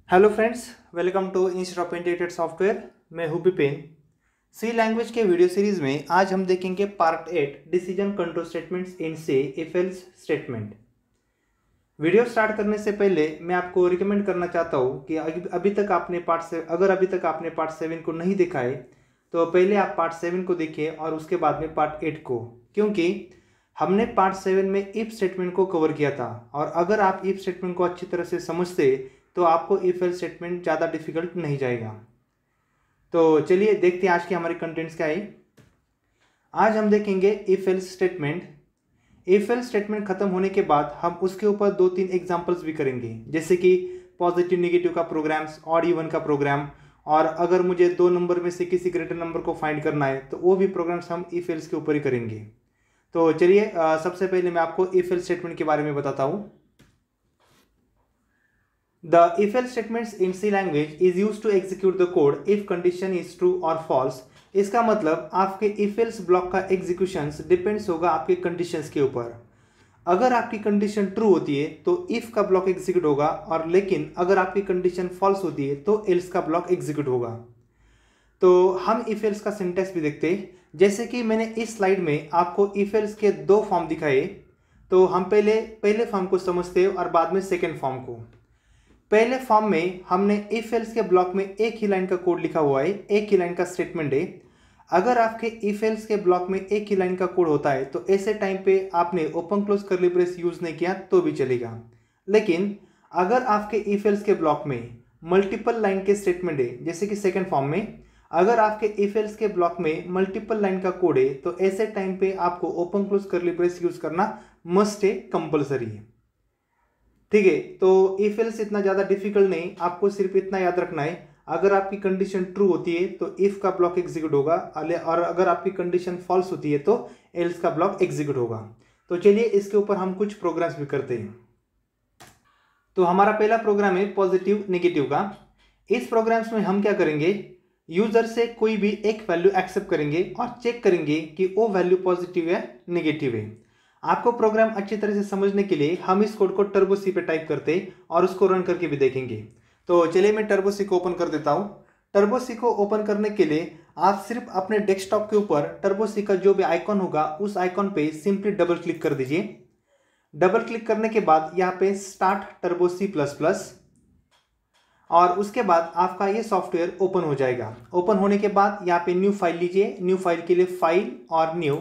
Hello friends, welcome to institute of integrated software. मैं हूँ Vipin. C language के video series में आज हम देखेंगे part 8 decision control statements in C if else statement. Video start करने से पहले मैं आपको रिकमेंड करना चाहता हूँ कि अभी तक आपने पार्ट 7 को नहीं देखा है तो पहले आप पार्ट 7 को देखिए और उसके बाद में पार्ट 8 को, क्योंकि हमने पार्ट 7 में इफ स्टेटमेंट को कवर किया था। और अगर आप इफ स्टेटमेंट को अच्छी तरह से समझते तो आपको इफ एल्स स्टेटमेंट ज़्यादा डिफिकल्ट नहीं जाएगा। तो चलिए देखते हैं आज की हमारी कंटेंट्स क्या है। आज हम देखेंगे if else statement. If else statement खत्म होने के बाद हम उसके ऊपर 2-3 एग्जांपल्स भी करेंगे, जैसे कि पॉजिटिव नेगेटिव का प्रोग्राम्स, ऑड इवन का प्रोग्राम, और अगर मुझे 2 नंबर में से किसी ग्रेटर नंबर को फाइंड करना है तो वो भी प्रोग्राम्स हम इफ एल्स के ऊपर ही करेंगे। तो चलिए सबसे पहले मैं आपको इफ एल्स स्टेटमेंट के बारे में बताता हूँ। The if else statements in C language is used to execute the code if condition is true or false। इसका मतलब आपके if else ब्लॉक का एग्जीक्यूशन डिपेंड्स होगा आपके कंडीशंस के ऊपर। अगर आपकी कंडीशन ट्रू होती है तो if का ब्लॉक एग्जीक्यूट होगा, और लेकिन अगर आपकी कंडीशन फॉल्स होती है तो else का ब्लॉक एग्जीक्यूट होगा। तो हम if else का सिंटैक्स भी देखते हैं, जैसे कि मैंने इस स्लाइड में आपको if else के 2 फॉर्म दिखाए। तो हम पहले फॉर्म को समझते हैं और बाद में सेकेंड फॉर्म को। पहले फॉर्म में हमने इफ एल्स के ब्लॉक में एक ही लाइन का कोड लिखा हुआ है, एक ही लाइन का स्टेटमेंट है। अगर आपके इफ एल्स के ब्लॉक में एक ही लाइन का कोड होता है तो ऐसे टाइम पे आपने open close curly brace use नहीं किया तो भी चलेगा। लेकिन अगर आपके इफ एल्स के ब्लॉक में मल्टीपल लाइन के स्टेटमेंट है, जैसे कि सेकेंड फॉर्म में अगर आपके इफ एल्स के ब्लॉक में मल्टीपल लाइन का कोड है तो ऐसे टाइम पे आपको open close curly brace use करना मस्ट है, कंपल्सरी है। ठीक है, तो इफ एल्स इतना ज़्यादा डिफिकल्ट नहीं, आपको सिर्फ इतना याद रखना है, अगर आपकी कंडीशन ट्रू होती है तो इफ का ब्लॉक एग्जीक्यूट होगा, और अगर आपकी कंडीशन फॉल्स होती है तो एल्स का ब्लॉक एग्जीक्यूट होगा। तो चलिए इसके ऊपर हम कुछ प्रोग्राम्स भी करते हैं। तो हमारा पहला प्रोग्राम है पॉजिटिव नेगेटिव का। इस प्रोग्राम्स में हम क्या करेंगे, यूजर से कोई भी एक वैल्यू एक्सेप्ट करेंगे और चेक करेंगे कि वो वैल्यू पॉजिटिव है नेगेटिव है। आपको प्रोग्राम अच्छी तरह से समझने के लिए हम इस कोड को टर्बो सी पे टाइप करते हैं और उसको रन करके भी देखेंगे। तो चलिए मैं टर्बो सी को ओपन कर देता हूँ। टर्बो सी को ओपन करने के लिए आप सिर्फ अपने डेस्कटॉप के ऊपर टर्बो सी का जो भी आइकॉन होगा उस आइकॉन पे सिंपली डबल क्लिक कर दीजिए। डबल क्लिक करने के बाद यहाँ पे start Turbo C plus plus, और उसके बाद आपका ये सॉफ्टवेयर ओपन हो जाएगा। ओपन होने के बाद यहाँ पे न्यू फाइल लीजिए, न्यू फाइल के लिए फाइल और न्यू,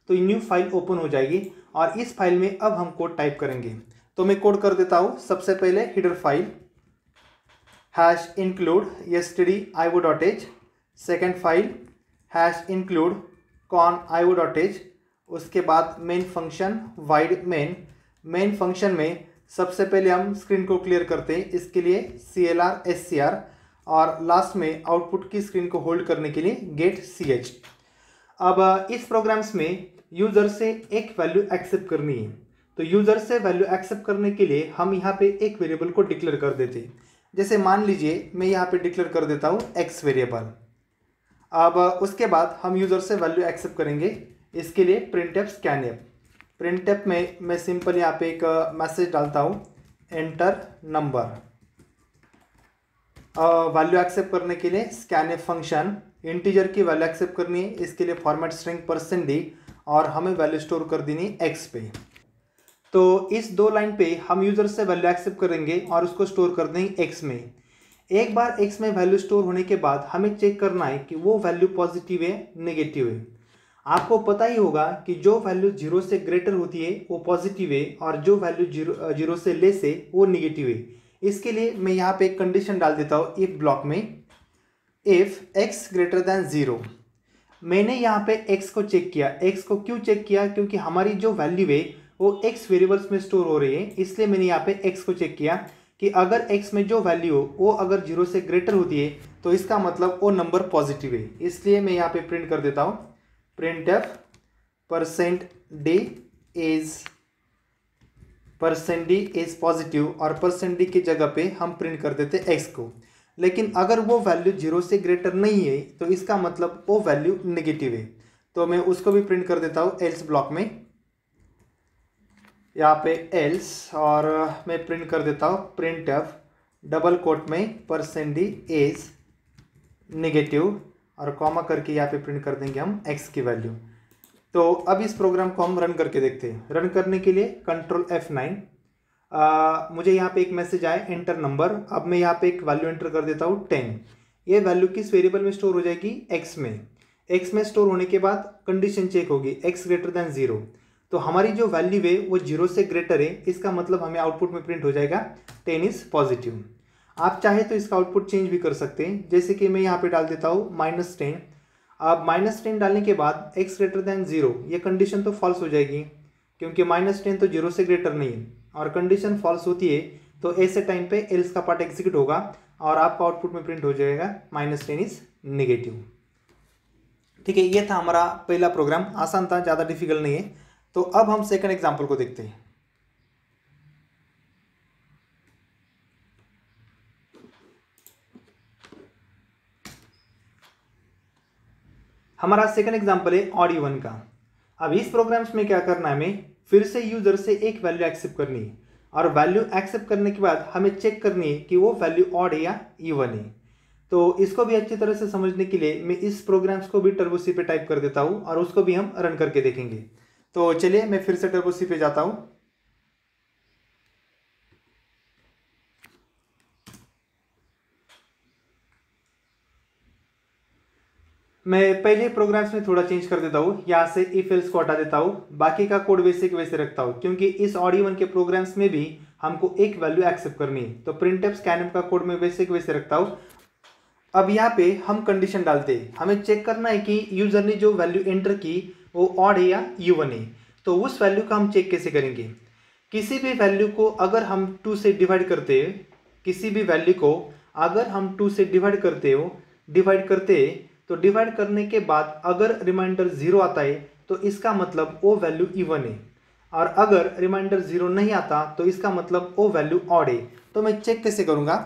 तो न्यू फाइल ओपन हो जाएगी और इस फाइल में अब हम कोड टाइप करेंगे। तो मैं कोड कर देता हूँ। सबसे पहले header file hash include stdio.h, second file hash include con.io.h, उसके बाद main function wide main function में सबसे पहले हम स्क्रीन को क्लियर करते हैं, इसके लिए CLR SCR, और लास्ट में आउटपुट की स्क्रीन को होल्ड करने के लिए गेट CH। अब इस प्रोग्राम्स में यूज़र से एक वैल्यू एक्सेप्ट करनी है, तो यूज़र से वैल्यू एक्सेप्ट करने के लिए हम यहाँ पे एक वेरिएबल को डिक्लेयर कर देते हैं। जैसे मान लीजिए मैं यहाँ पे डिक्लेयर कर देता हूँ x वेरिएबल। अब उसके बाद हम यूज़र से वैल्यू एक्सेप्ट करेंगे, इसके लिए printf scanf। printf में मैं सिंपल यहाँ पे एक मैसेज डालता हूँ एंटर नंबर। वैल्यू एक्सेप्ट करने के लिए scanf फंक्शन इंटीजर की वैल्यू एक्सेप्ट करनी है, इसके लिए फॉर्मेट स्ट्रिंग %d, और हमें वैल्यू स्टोर कर देनी x पे। तो इस 2 लाइन पे हम यूजर से वैल्यू एक्सेप्ट करेंगे और उसको स्टोर कर देंगे x में। एक बार x में वैल्यू स्टोर होने के बाद हमें चेक करना है कि वो वैल्यू पॉजिटिव है नेगेटिव है। आपको पता ही होगा कि जो वैल्यू 0 से ग्रेटर होती है वो पॉजिटिव है और जो वैल्यू 0 से लेस है वो नेगेटिव है। इसके लिए मैं यहाँ पे एक कंडीशन डाल देता हूँ इफ ब्लॉक में, इफ x ग्रेटर दैन 0। मैंने यहाँ पे x को चेक किया। x को क्यों चेक किया, क्योंकि हमारी जो वैल्यू है वो x वेरिएबल्स में स्टोर हो रही है, इसलिए मैंने यहाँ पे x को चेक किया कि अगर x में जो वैल्यू हो वो अगर 0 से ग्रेटर होती है तो इसका मतलब वो नंबर पॉजिटिव है। इसलिए मैं यहाँ पे प्रिंट कर देता हूँ printf %d इज पॉजिटिव, और %d की जगह पे हम प्रिंट कर देते x को। लेकिन अगर वो वैल्यू 0 से ग्रेटर नहीं है तो इसका मतलब वो वैल्यू नेगेटिव है, तो मैं उसको भी प्रिंट कर देता हूँ एल्स ब्लॉक में। यहाँ पे एल्स, और मैं प्रिंट कर देता हूँ printf डबल कोट में % इज नेगेटिव और कॉमा करके यहाँ पे प्रिंट कर देंगे हम x की वैल्यू। तो अब इस प्रोग्राम को हम रन करके देखते हैं। रन करने के लिए कंट्रोल F9। मुझे यहाँ पे एक मैसेज आया एंटर नंबर। अब मैं यहाँ पे एक वैल्यू एंटर कर देता हूँ 10। ये वैल्यू किस वेरिएबल में स्टोर हो जाएगी? x में। x में स्टोर होने के बाद कंडीशन चेक होगी x ग्रेटर देन 0। तो हमारी जो वैल्यू है वो 0 से ग्रेटर है, इसका मतलब हमें आउटपुट में प्रिंट हो जाएगा 10 इज पॉजिटिव। आप चाहे तो इसका आउटपुट चेंज भी कर सकते हैं, जैसे कि मैं यहाँ पे डाल देता हूँ -10। अब -10 डालने के बाद x ग्रेटर देन 0, ये कंडीशन तो फॉल्स हो जाएगी क्योंकि -10 तो 0 से ग्रेटर नहीं है और कंडीशन फॉल्स होती है तो ऐसे टाइम पे एल्स का पार्ट एग्जीक्यूट होगा और आपका आउटपुट में प्रिंट हो जाएगा -10 इज नेगेटिव। ठीक है, ये था हमारा पहला प्रोग्राम। आसान था, ज़्यादा डिफिकल्ट नहीं है। तो अब हम सेकंड एग्जाम्पल को देखते हैं। हमारा सेकंड एग्जाम्पल है ऑड इवन का। अब इस प्रोग्राम्स में क्या करना है, हमें फिर से यूजर से एक वैल्यू एक्सेप्ट करनी है और वैल्यू एक्सेप्ट करने के बाद हमें चेक करनी है कि वो वैल्यू ऑड है या इवन है। तो इसको भी अच्छी तरह से समझने के लिए मैं इस प्रोग्राम्स को भी टर्बो सी पे टाइप कर देता हूँ और उसको भी हम रन करके देखेंगे। तो चलिए मैं फिर से टर्बो सी पे जाता हूँ। मैं पहले प्रोग्राम्स में थोड़ा चेंज कर देता हूँ, यहाँ से इफ एल्स को हटा देता हूँ, बाकी का कोड वैसे के वैसे रखता हूँ क्योंकि इस ऑड इवन के प्रोग्राम्स में भी हमको एक वैल्यू एक्सेप्ट करनी है। तो प्रिंटफ स्कैनफ का कोड में वैसे के वैसे रखता हूँ। अब यहाँ पे हम कंडीशन डालते हैं, हमें चेक करना है कि यूजर ने जो वैल्यू एंटर की वो ऑड है या इवन है। तो उस वैल्यू का हम चेक कैसे करेंगे? किसी भी वैल्यू को अगर हम 2 से डिवाइड करते हैं, किसी भी वैल्यू को अगर हम 2 से डिवाइड करते हैं तो डिवाइड करने के बाद अगर रिमाइंडर 0 आता है तो इसका मतलब वो वैल्यू इवन है और अगर रिमाइंडर 0 नहीं आता तो इसका मतलब वो वैल्यू ऑड है। तो मैं चेक कैसे करूँगा?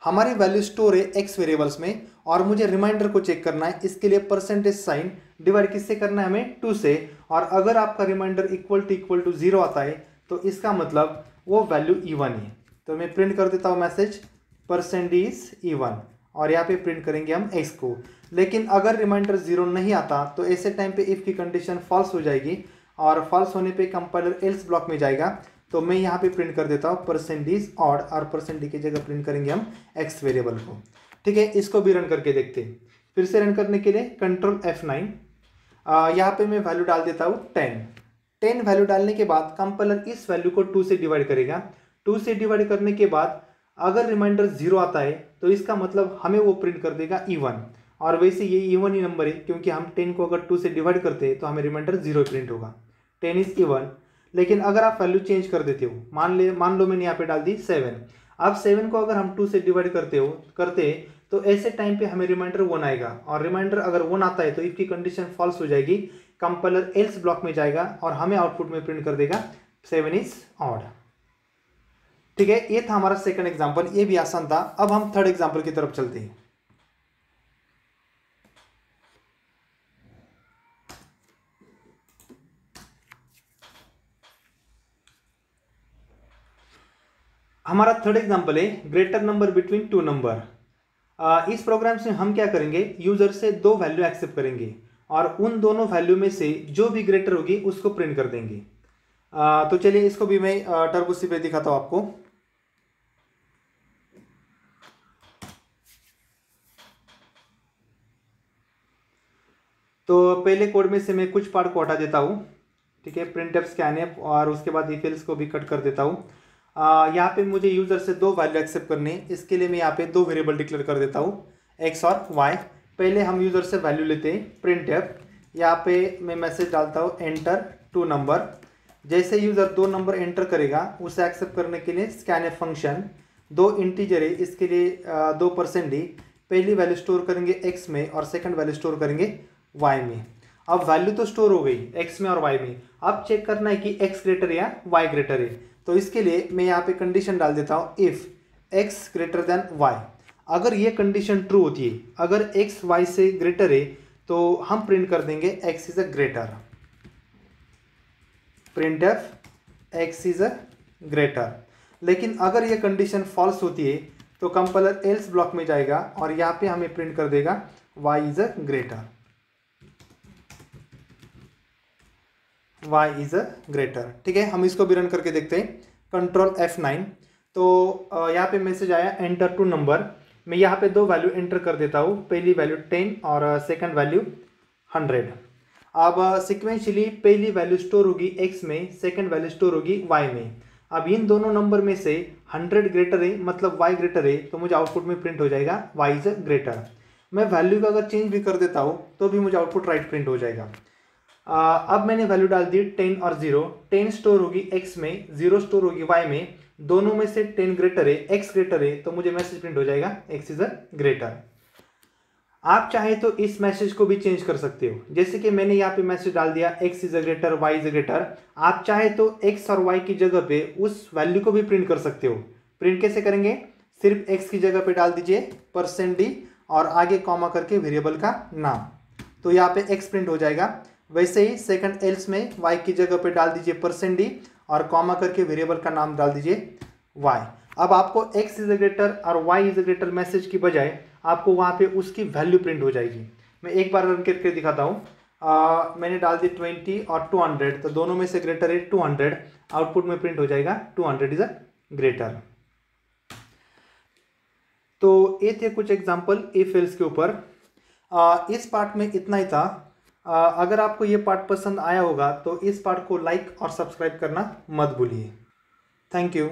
हमारी वैल्यू स्टोर है x वेरिएबल्स में और मुझे रिमाइंडर को चेक करना है। इसके लिए परसेंटेज साइन डिवाइड किससे करना है? हमें 2 से। और अगर आपका रिमाइंडर इक्वल टू 0 आता है तो इसका मतलब वो वैल्यू इवन है। तो मैं प्रिंट कर देता हूँ मैसेज % इवन और यहाँ पे प्रिंट करेंगे हम x को। लेकिन अगर रिमाइंडर 0 नहीं आता तो ऐसे टाइम पे इफ की कंडीशन फॉल्स हो जाएगी और फॉल्स होने पे कंपाइलर एल्स ब्लॉक में जाएगा। तो मैं यहाँ पे प्रिंट कर देता हूँ % ऑड और % की जगह प्रिंट करेंगे हम x वेरिएबल को। ठीक है, इसको भी रन करके देखते हैं। फिर से रन करने के लिए कंट्रोल F9। यहाँ पे मैं वैल्यू डाल देता हूँ 10 वैल्यू डालने के बाद कंपाइलर इस वैल्यू को 2 से डिवाइड करेगा। 2 से डिवाइड करने के बाद अगर रिमाइंडर 0 आता है तो इसका मतलब हमें वो प्रिंट कर देगा इवन। और वैसे ये इवन ही नंबर है क्योंकि हम 10 को अगर 2 से डिवाइड करते हैं तो हमें रिमाइंडर 0 प्रिंट होगा। 10 इज इवन। लेकिन अगर आप वैल्यू चेंज कर देते हो, मान लो मैंने यहाँ पे डाल दी 7। अब 7 को अगर हम 2 से डिवाइड करते तो ऐसे टाइम पे हमें रिमाइंडर 1 आएगा और रिमाइंडर अगर 1 आता है तो इफ की कंडीशन फॉल्स हो जाएगी, कंपाइलर एल्स ब्लॉक में जाएगा और हमें आउटपुट में प्रिंट कर देगा 7 इज ऑड। ठीक है, ये था हमारा सेकंड एग्जांपल, ये भी आसान था। अब हम थर्ड एग्जांपल की तरफ चलते हैं। हमारा थर्ड एग्जांपल है ग्रेटर नंबर बिटवीन 2 नंबर। इस प्रोग्राम से हम क्या करेंगे, यूजर से 2 वैल्यू एक्सेप्ट करेंगे और उन दोनों वैल्यू में से जो भी ग्रेटर होगी उसको प्रिंट कर देंगे। तो चलिए इसको भी मैं टर्बो सी पे दिखाता हूं आपको। तो पहले कोड में से मैं कुछ पार्ट को हटा देता हूं। ठीक है, प्रिंटफ स्कैनफ और उसके बाद इफ एल्स को भी कट कर देता हूं। यहाँ पे मुझे यूजर से 2 वैल्यू एक्सेप्ट करने, इसके लिए मैं यहाँ पे 2 वेरिएबल डिक्लेयर कर देता हूँ, x और y। पहले हम यूजर से वैल्यू लेते हैं प्रिंटफ। यहाँ पे मैं मैसेज डालता हूँ एंटर 2 नंबर। जैसे यूजर 2 नंबर एंटर करेगा उसे एक्सेप्ट करने के लिए स्कैनफ फंक्शन 2 इंटीजर है, इसके लिए 2% पहली वैल्यू स्टोर करेंगे x में और सेकंड वैल्यू स्टोर करेंगे y में। अब वैल्यू तो स्टोर हो गई x में और y में, अब चेक करना है कि x ग्रेटर या y ग्रेटर है। तो इसके लिए मैं यहाँ पे कंडीशन डाल देता हूँ if x greater than y। अगर ये कंडीशन ट्रू होती है, अगर x y से ग्रेटर है तो हम प्रिंट कर देंगे x is a greater. Printf x is a greater. लेकिन अगर ये कंडीशन फॉल्स होती है तो कंपाइलर एल्स ब्लॉक में जाएगा और यहाँ पे हमें प्रिंट कर देगा y is a greater, y is a greater. ठीक है, हम इसको भी रन करके देखते हैं। Control F9। तो यहाँ पे मैसेज आया एंटर टू नंबर। मैं यहाँ पे दो वैल्यू एंटर कर देता हूँ, पहली वैल्यू 10 और सेकंड वैल्यू 100। अब सिक्वेंशली पहली वैल्यू स्टोर होगी x में, सेकंड वैल्यू स्टोर होगी y में। अब इन दोनों नंबर में से 100 ग्रेटर है मतलब y ग्रेटर है, तो मुझे आउटपुट में प्रिंट हो जाएगा y इज ग्रेटर। मैं वैल्यू का अगर चेंज भी कर देता हूँ तो भी मुझे आउटपुट राइट प्रिंट हो जाएगा। अब मैंने वैल्यू डाल दी 10 और 0। 10 स्टोर होगी x में, 0 स्टोर होगी y में। दोनों में से 10 ग्रेटर है, x ग्रेटर है, तो मुझे मैसेज प्रिंट हो जाएगा x इज ग्रेटर। आप चाहे तो इस मैसेज को भी चेंज कर सकते हो, जैसे कि मैंने यहाँ पे मैसेज डाल दिया x is greater, y is greater. आप चाहे तो x और y की जगह पे उस वैल्यू को भी प्रिंट कर सकते हो। प्रिंट कैसे करेंगे? सिर्फ x की जगह पे डाल दीजिए %d और आगे कॉमा करके वेरिएबल का नाम, तो यहाँ पे x प्रिंट हो जाएगा। वैसे ही सेकंड एल्स में y की जगह पे डाल दीजिए %d और कॉमा करके वेरिएबल का नाम डाल दीजिए y। अब आपको x इज ग्रेटर और y इज ग्रेटर मैसेज की बजाय आपको वहाँ पे उसकी वैल्यू प्रिंट हो जाएगी। मैं एक बार रन करके दिखाता हूँ। मैंने डाल दी 20 और 200, तो दोनों में से ग्रेटर है 200। आउटपुट में प्रिंट हो जाएगा 200 इज ग्रेटर। तो ये थे कुछ एग्जाम्पल इफ एल्स के ऊपर। इस पार्ट में इतना ही था। अगर आपको ये पार्ट पसंद आया होगा तो इस पार्ट को लाइक और सब्सक्राइब करना मत भूलिए। Thank you.